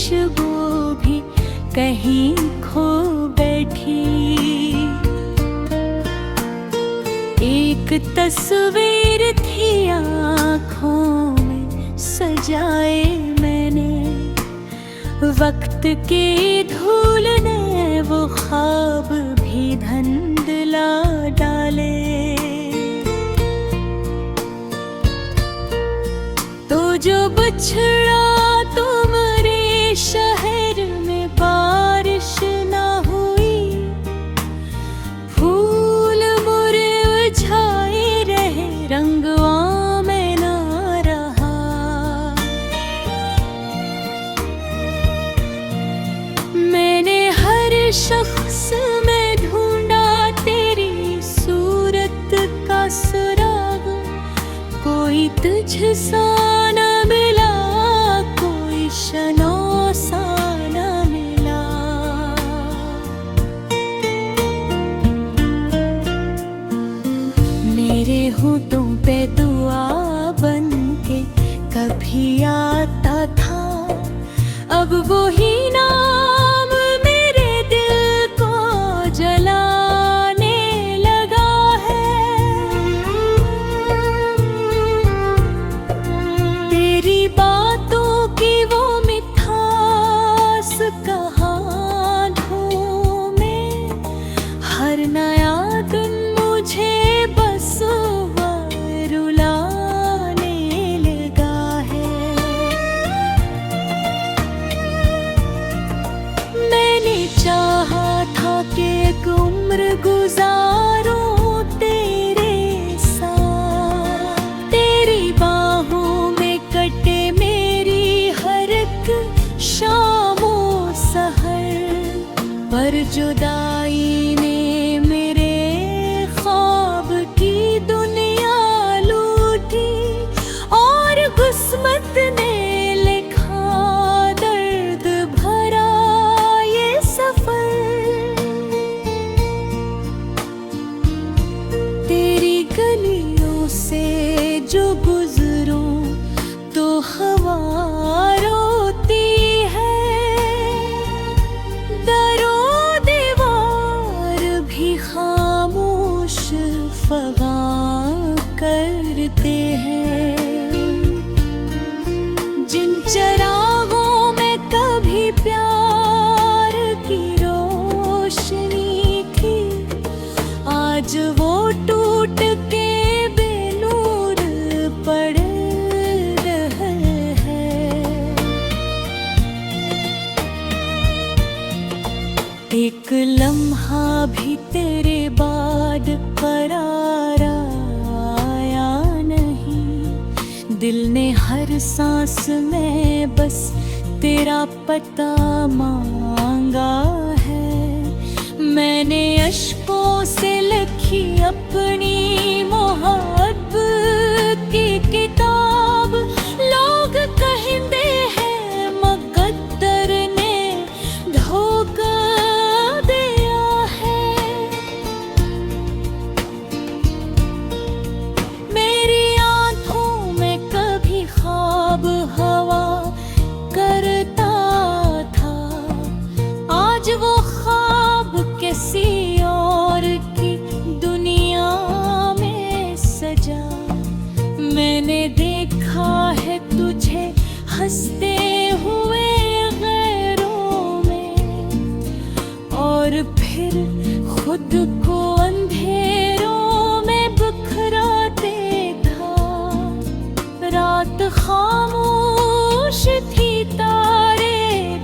खुशबू भी कहीं खो बैठी। एक तस्वीर थी आँखों में सजाए मैंने, वक्त की धूल ने वो ख्वाब भी धुंधला डाले। तो जो बिछड़ा तुम्हारे शहर में बारिश ना हुई, फूल मुरझाए रहे रंगवा में ना रहा। मैंने हर शख्स में ढूंढा तेरी सूरत का सुराग, कोई तुझसा न मिला, कोई शनासा न मिला। मेरे होठों पे दुआ बन के कभी आता था, अब वो ही नाम मेरे दिल को जलाने लगा है। तेरी बातों की वो मिठास कहाँ ढूंढे, हर नया दिन मुझे बस रुलाने लगा है। मैंने चाहा था कि एक उम्र गुजारूं तेरे साथ, तेरी बाहों में कटे मेरी हर एक शामो सहर। पर जुदाई ने मेरे ख्वाब की दुनिया लूटी, और किस्मत ने लिखा दर्द भरा ये सफर। तेरी गलियों से जो गुजरूं तो हवा रोती है, दरो दीवार भी खामोश फगां करते हैं। जिन चरागों में कभी प्यार की रोशनी थी, आज वो टूट के बेनूर पड़ रहे हैं। एक लम्हा भी तेरे बाद करार आया नहीं, दिल ने हर सांस में बस तेरा पता मांगा है। मैंने अश्कों से लिखी अपनी मोहब्बत की किताब, लोग कहते हैं मुक़द्दर ने धोखा दिया है। मेरी आंखों में कभी ख्वाब हवा करता था, आज वो ख्वाब किसी और की दुनिया में सजा। मैंने देखा है तुझे हंसते हुए गैरों में, और फिर खुद को अंधेरों में बिखराते था। रात खामोश थी, तारे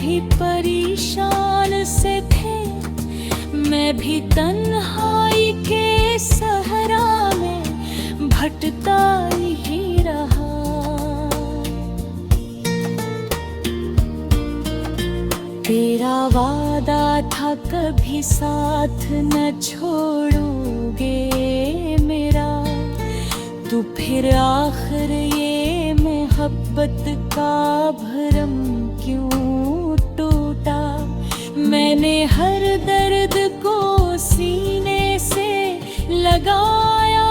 भी परेशान से थे, मैं भी तन्हाई के सहरा में भटकता ही रहा। तेरा वादा था कभी साथ न छोड़ोगे मेरा, तो फिर आखिर ये मोहब्बत का भरम क्यों टूटा। मैंने हर दर्द को सीने से लगाया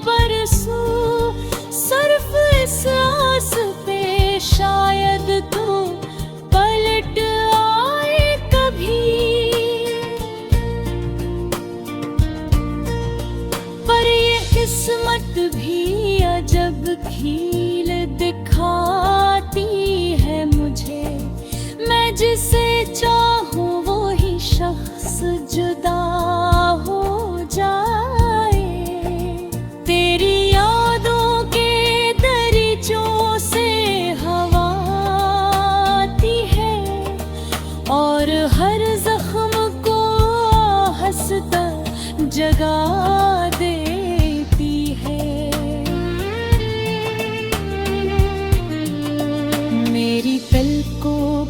बरसों, सिर्फ इस आस पे शायद तू पलट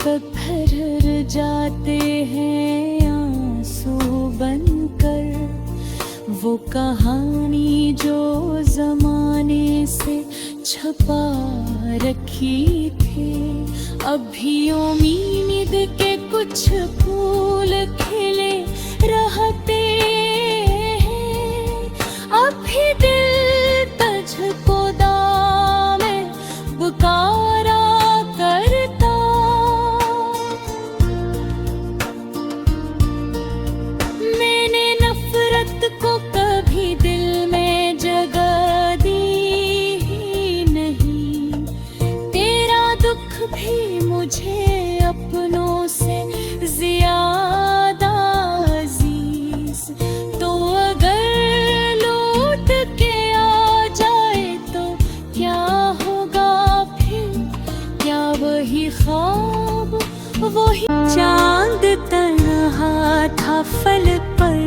कब ठहर जाते हैं आंसू बनकर, वो कहानी जो जमाने से छपा रखी थी। अभी उम्मीद के कुछ फूल खिले रहते हैं, अभी दिल तुझको दामे पुकारा करता। मैंने नफरत को कभी दिल में जगह दी ही नहीं, तेरा दुख भी मुझे अपनों से ज्यादा अजीज। तो अगर लौट के आ जाए तो क्या होगा फिर, क्या वही ख्वाब वही चांद तन्हा था फल पर,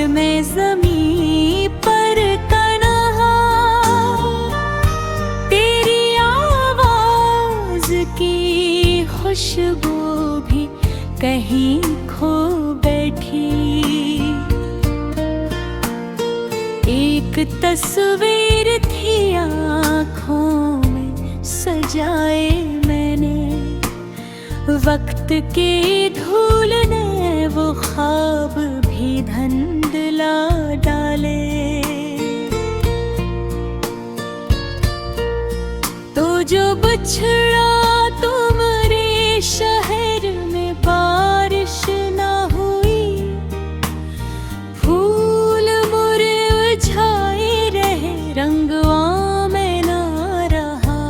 मैं ज़मीं पर तन्हा। तेरी आवाज़ की खुशबू भी कहीं खो बैठी। एक तस्वीर थी आँखों में सजाए मैंने, वक्त के धूल ने वो ख्वाब भी धुंधला डाले। तो जो बिछड़ा तुम्हारे शहर में बारिश ना हुई, फूल मुरझाए रहे रंगवा में ना रहा।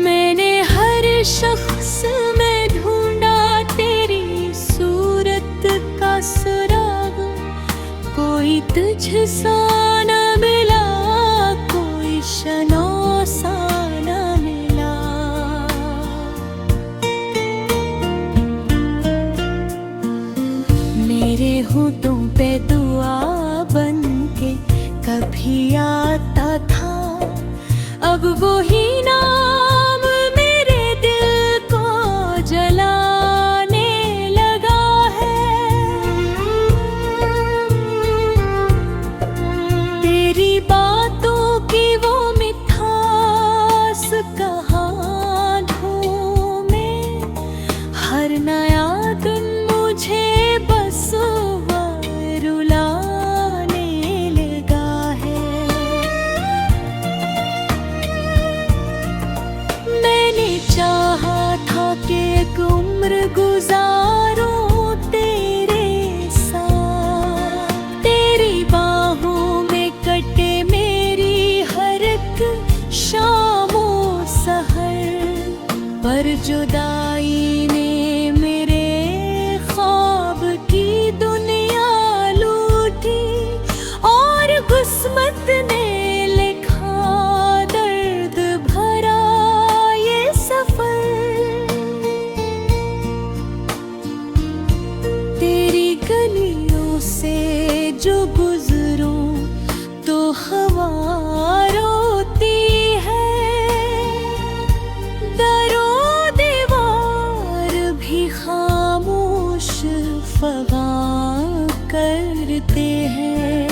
मैंने हर शख्स में ढूंढा तेरी सूरत का सुराग, कोई तुझसा न मिला, कोई शनासा न मिला। मेरे होठों पे दुआ बन के कभी आता था, अब वही नाम मेरे दिल को जलाने लगा है। तेरी बातों की वो मिठास कहाँ ढूंढे, हर नया दिन मुझे बस रुलाने लगा है। मैंने चाहा था कि एक उम्र गुजारूं तेरे साथ, तेरी बाहों में कटे मेरी हर एक शामो सहर। पर जुदाई ने मेरे ख्वाब की दुनिया लूटी, और किस्मत ने लिखा दर्द भरा ये सफर। तेरी गलियों से जो गुजरूं तो हवा रोती है, दरो दीवार भी खामोश फगां करते हैं।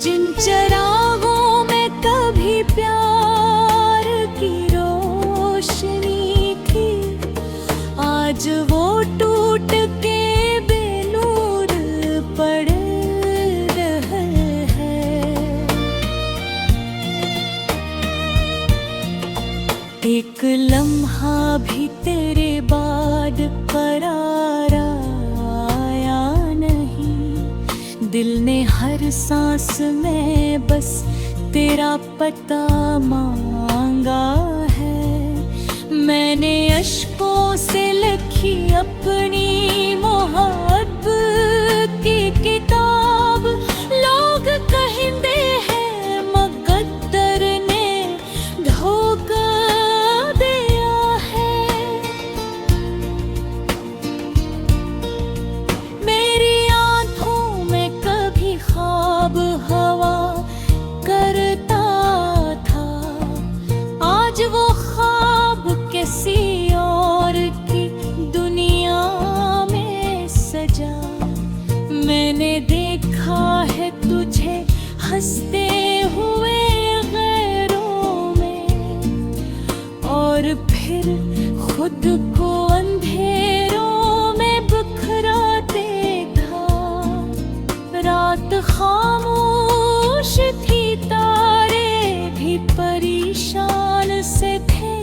जिन चरागों में कभी प्यार की रोशनी थी, आज वो टूट के बेनूर पड़ रहे हैं। एक लम्हा भी तेरे बाद करार आया नहीं, दिल ने हर सांस में बस तेरा पता मांगा है। मैंने अश्कों से लिखी अपनी मोहब्बत की किताब, लोग कहते हैं मुक़द्दर ने धोखा दिया है। मेरी आँखों में कभी ख्वाब हवा करता हंसते हुए गैरों में, और फिर खुद को अंधेरों में बिखरा देखा। रात खामोश थी, तारे भी परेशान से थे,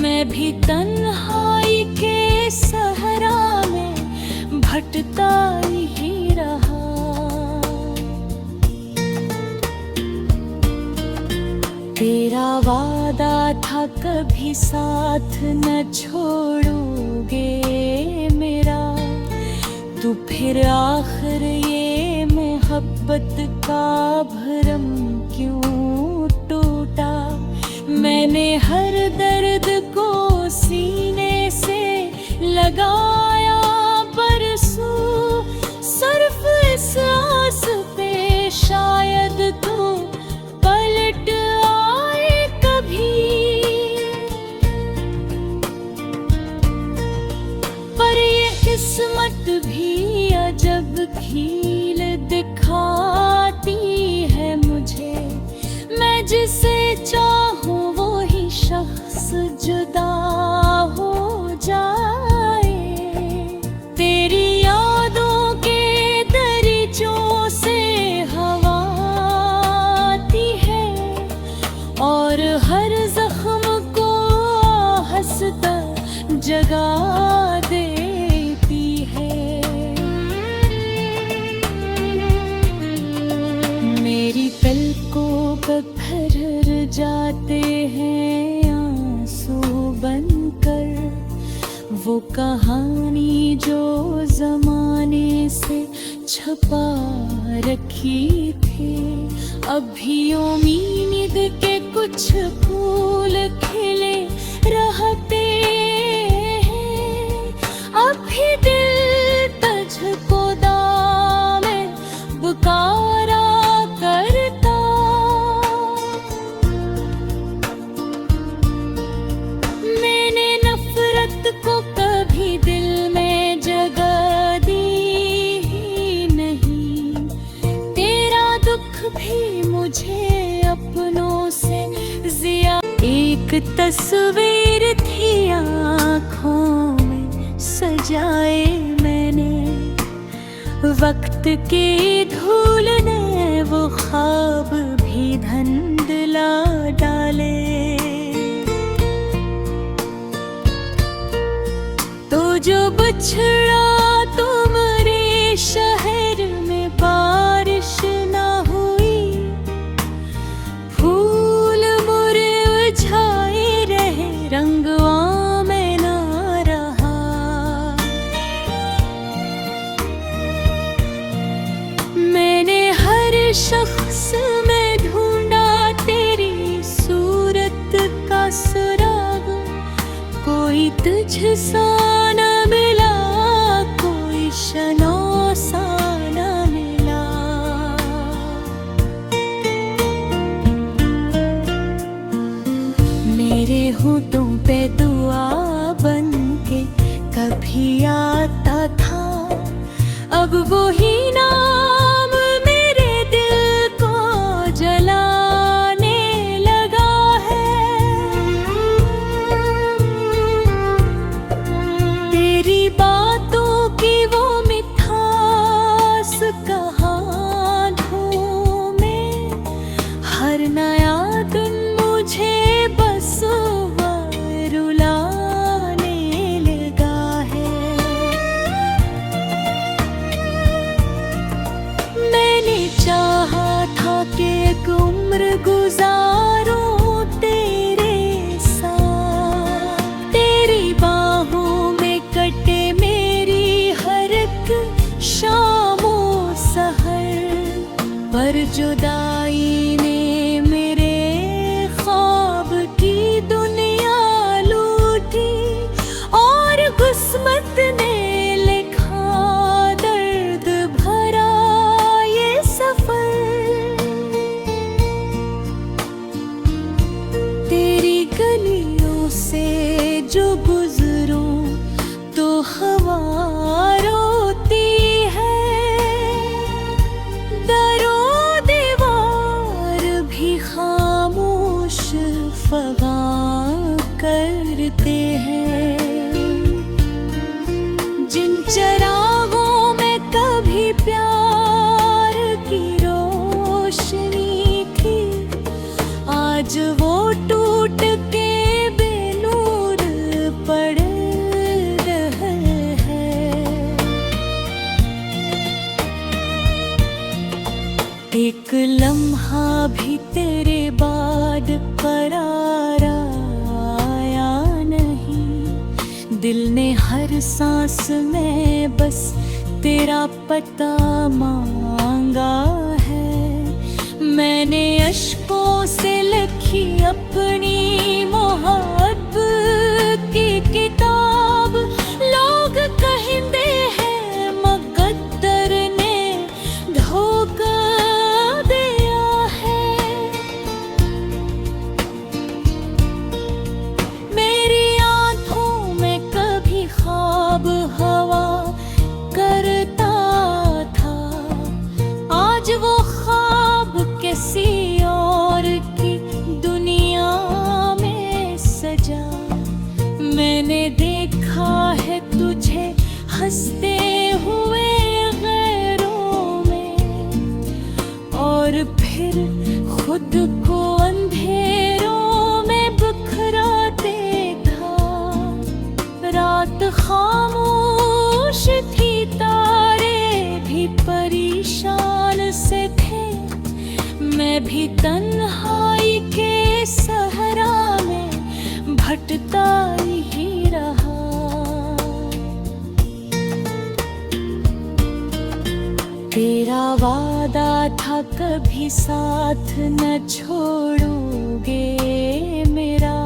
मैं भी तन्हाई के सहरा में भटकता ही रहा। तेरा वादा था कभी साथ न छोड़ोगे मेरा, तू फिर आखिर ये मोहब्बत का भरम क्यों टूटा। मैंने हर दर्द को सीने से लगाया बरसों, सिर्फ इस आस पे शायद तू पलट आए कभी। पर ये किस्मत भी अजब खेल दिखाती है मुझे, मैं जिसे चाहूं वो ही शख्स जुदा हो जाए। तेरी यादों के दरीचों से हवा आती है, और हर जख्म को हंसता जगा देती है। मेरी पलकों पर ठहर जाते हैं आंसू बनकर, वो कहानी जो जमाने से छुपा रखी थी। अभी उम्मीद के कुछ फूल खिले रहते हैं, अभी दिल तुझको दामे पुकारा करता। मैंने नफरत को कभी दिल में जगह दी ही नहीं, तेरा दुख भी मुझे अपनों से जिया। एक तस्वीर थी आँखों में सजाए मैंने, वक्त के धूल ने वो ख्वाब भी धुंधला डाले। तो जो बिछड़ा तुम्हारे शहर में बारिश ना हुई, फूल मुरझाए रहे रंगवा में ना रहा। मैंने हर शख्स में ढूंढा तेरी सूरत का सुराग, कोई तुझ सा न मिला, कोई शनो सा न मिला। मेरे होठों पे दुआ बन के कभी आता था, अब वो ही नाम मेरे दिल को जलाने लगा है। तेरी बातों की वो मिठास कहाँ ढूंढे, हर नया दिन मुझे बस रुलाने लगा है। मैंने चाहा था कि एक उम्र गुजारूं तेरे साथ, तेरी बाहों में कटे मेरी हर एक शामो सहर। पर जुदाई ने मेरे ख्वाब की दुनिया लूटी, और किस्मत ने लिखा दर्द भरा ये सफर। तेरी गलियों से जो गुजरूं तो हवा रोती है, दरो दीवार आज वो टूट के बेनूर पड़ रहे हैं। एक लम्हा भी तेरे बाद करार आया नहीं। दिल ने हर सांस में बस तेरा पता मांगा है। मैंने अश्कों से लिखी अपनी मोहब्बत की किताब। लोग कहिंदे हैं मुक़द्दर ने धोखा दिया है। मेरी आँखों में कभी ख्वाब हवा करता था, आज वो किसी और की दुनिया में सजा। मैंने देखा है तुझे हंसते हुए गैरों में, और फिर खुद को अंधेरों में बिखरा देखा। रात खामोश थी, तारे भी परेशान से थे। मैं भी तन्हाई के सहरा में भटकता ही रहा। तेरा वादा था कभी साथ न छोड़ोगे मेरा,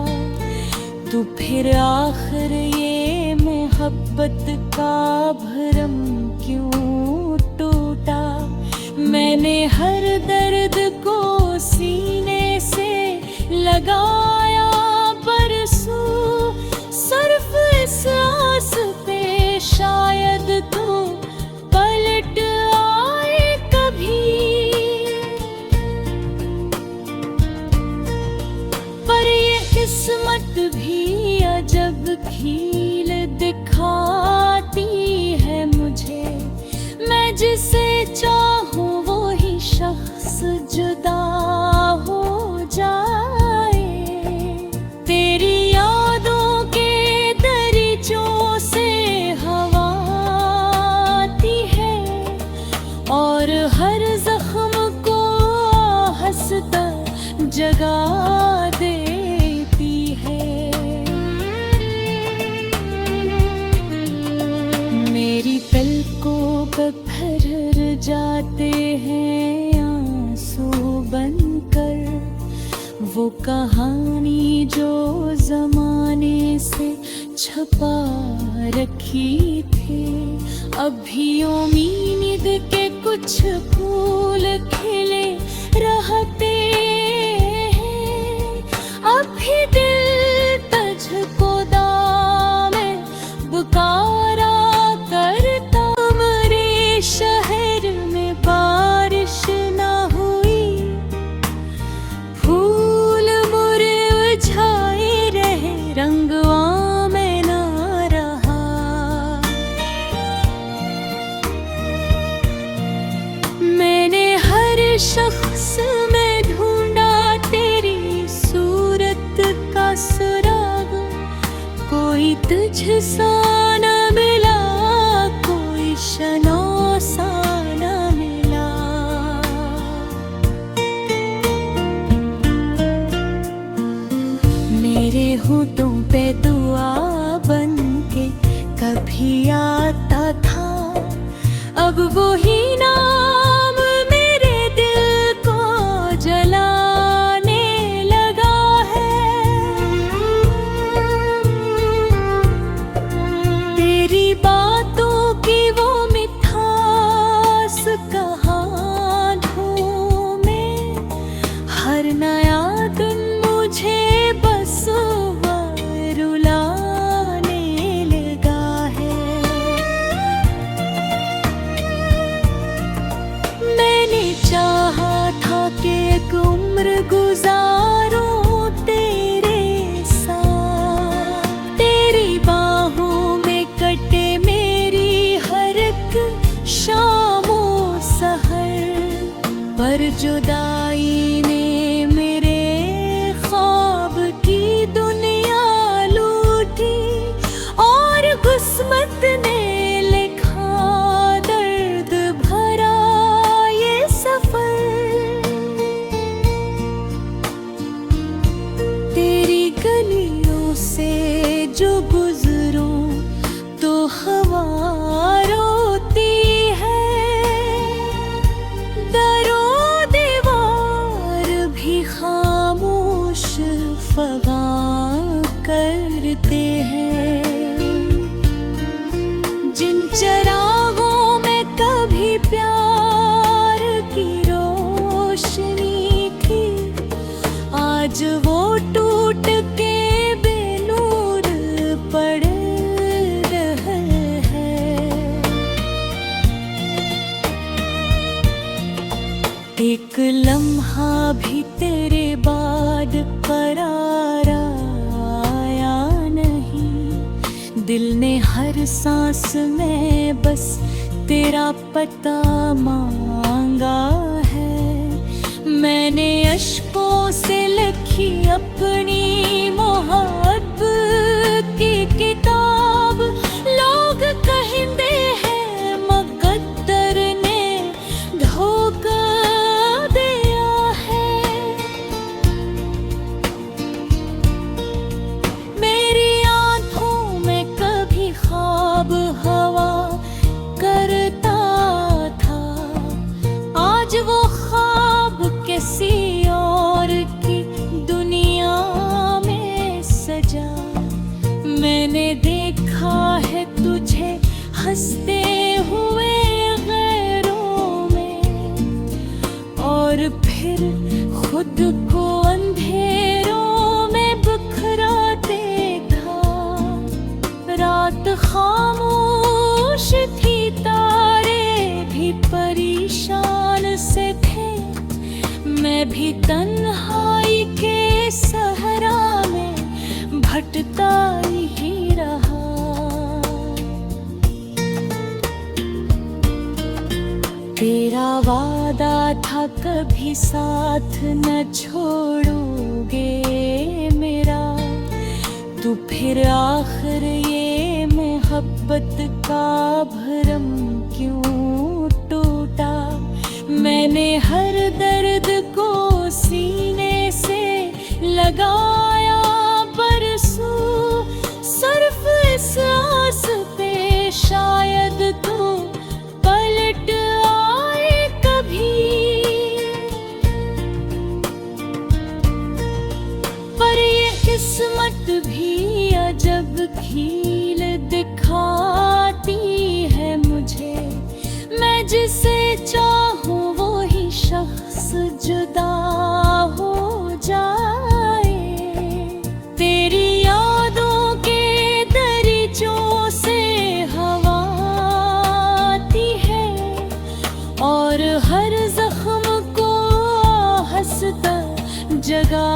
तो फिर आखिर ये मोहब्बत का भरम क्यों टूटा। मैंने हर दर्द को सीने से लगाया परसू, सिर्फ इस आस पे शायद तू पलट आए कभी। पर ये किस्मत भी अजब खेल दिखाती है मुझे। मैं जिसे चाहूँ वो ही शख्स जुदा हो जाए। तेरी यादों के दरीचों से हवा आती है, और हर जख्म को हंसता जगा देती है। मेरी पलकों पर भर जाते हैं आंसू बनकर, वो कहानी जो ज़माने से छपा रखी थी। अभी उम्मीद के कुछ फूल खिले रहते हैं। अभी दिल तुझको दामे पुकारा करता। मेरे शहर में बारिश ना हुई, फूल मुरझाए रहे, रंगवा में ना रहा। मैंने हर शख्स में ढूंढा तेरी सूरत का सुराग, कोई तुझसा न मिला, कोई शनासा न मिला। मेरे होठों पे दुआ बन के कभी आता था, अब वो ही नाम मेरे दिल को जलाने लगा है। तेरी बातों की वो मिठास कहाँ ढूंढे, हर नया दिन मुझे बस रुलाने लगा है। मैंने चाहा था कि एक उम्र गुजारूं तेरे साथ, तेरी बाहों में कटे मेरी हर एक शामो सहर। पर जुदाई ने मेरे आज वो टूट के बेनूर पड़ रहे हैं। एक लम्हा भी तेरे बाद करार आया नहीं। दिल ने हर सांस में बस तेरा पता मांगा है। मैंने अश्कों से लिखी अपनी मोहब्बत की किताब। लोग कहिंदे हैं मुक़द्दर ने धोखा दिया है। मेरी आँखों में कभी ख्वाब हवा करता था, आज वो ख्वाब किसी और की दुनिया में सजा। मैंने देखा है तुझे हंसते हुए गैरों में, और फिर खुद को अंधेरों में बिखरा देखा। रात खामोश थी, तारे भी परेशान से थे। मैं भी तन्हाई के सहरा में भटकता ही रहा। तेरा वादा था कभी साथ न छोड़ोगे मेरा, तू फिर आखिर ये मोहब्बत का भरम क्यों टूटा। मैंने हर दर्द को सीने से लगाया बरसों, सिर्फ इस आस पे शायद तू पलट आए कभी। पर ये किस्मत भी अजब खेल दिखाती है मुझे। मैं जिसे चाहूँ वो ही शख्स जुदा हो जाए। तेरी यादों के दरीचों से हवा आती है, और हर जख्म को हंसता जगा